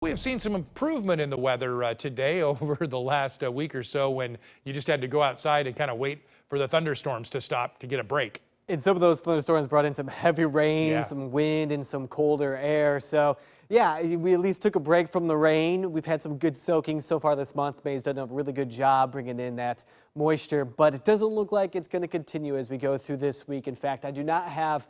We have seen some improvement in the weather today over the last week or so when you just had to go outside and kind of wait for the thunderstorms to stop to get a break. And some of those thunderstorms brought in some heavy rain, Yeah. some wind, and some colder air. So, yeah, we at least took a break from the rain. We've had some good soaking so far this month. May's done a really good job bringing in that moisture, but it doesn't look like it's going to continue as we go through this week. In fact, I do not have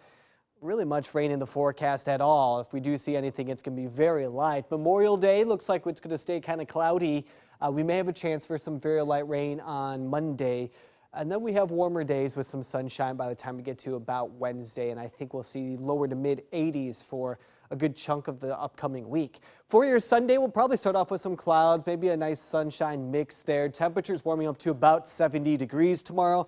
really much rain in the forecast at all. If we do see anything, it's going to be very light. Memorial Day looks like it's going to stay kind of cloudy. We may have a chance for some very light rain on Monday. And then we have warmer days with some sunshine by the time we get to about Wednesday. And I think we'll see lower to mid 80s for a good chunk of the upcoming week. For your Sunday, we'll probably start off with some clouds, maybe a nice sunshine mix there. Temperatures warming up to about 70 degrees tomorrow,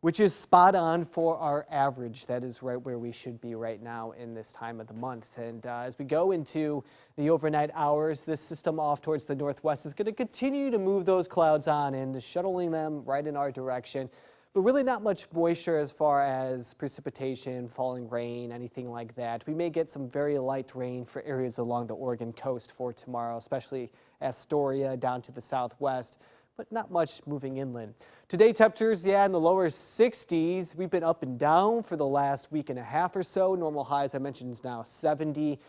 which is spot on for our average. That is right where we should be right now in this time of the month. And as we go into the overnight hours, this system off towards the northwest is going to continue to move those clouds on and shuttling them right in our direction. But really not much moisture as far as precipitation, falling rain, anything like that. We may get some very light rain for areas along the Oregon coast for tomorrow, especially Astoria down to the southwest, but not much moving inland. Today, temperatures, in the lower 60s. We've been up and down for the last week and a half or so. Normal high, as I mentioned, is now 70.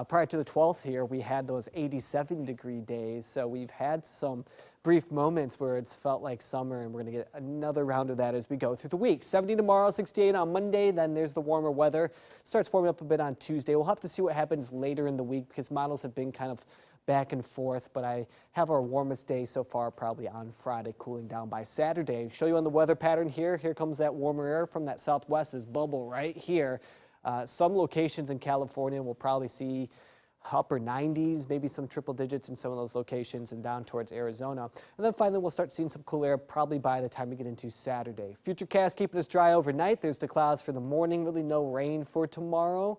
Prior to the 12th here, we had those 87-degree days. So we've had some brief moments where it's felt like summer, and we're going to get another round of that as we go through the week. 70 tomorrow, 68 on Monday. Then there's the warmer weather. Starts warming up a bit on Tuesday. We'll have to see what happens later in the week because models have been kind of back and forth, but I have our warmest day so far probably on Friday, cooling down by Saturday. Show you on the weather pattern here. Here comes that warmer air from that southwest, this bubble right here. Some locations in California will probably see upper 90s, maybe some triple digits in some of those locations and down towards Arizona. And then finally, we'll start seeing some cool air probably by the time we get into Saturday. FUTURECAST keeping us dry overnight. There's the clouds for the morning, really no rain for tomorrow.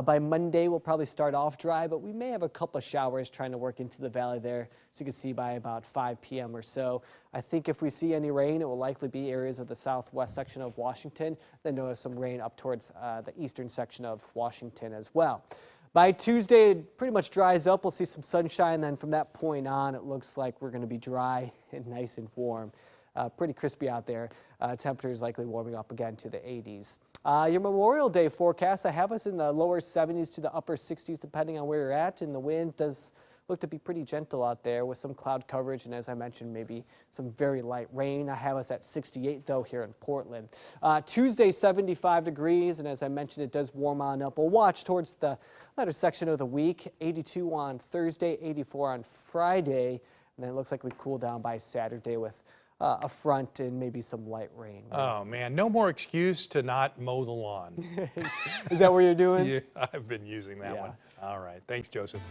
By Monday, we'll probably start off dry, but we may have a couple of showers trying to work into the valley there, as you can see by about 5 p.m. or so. I think if we see any rain, it will likely be areas of the southwest section of Washington. Then notice some rain up towards the eastern section of Washington as well. By Tuesday, it pretty much dries up. We'll see some sunshine. Then from that point on, it looks like we're going to be dry and nice and warm. Pretty crispy out there. Temperatures likely warming up again to the 80s. Your Memorial Day forecast, I have us in the lower 70s to the upper 60s depending on where you're at, and the wind does look to be pretty gentle out there with some cloud coverage, and as I mentioned, maybe some very light rain. I have us at 68 though here in Portland. Tuesday, 75 degrees, and as I mentioned, it does warm on up. We'll watch towards the latter section of the week. 82 on Thursday, 84 on Friday, and then it looks like we cool down by Saturday with a front and maybe some light rain. Oh man, no more excuse to not mow the lawn. Is that what you're doing? Yeah, I've been using that one. All right, thanks, Joseph.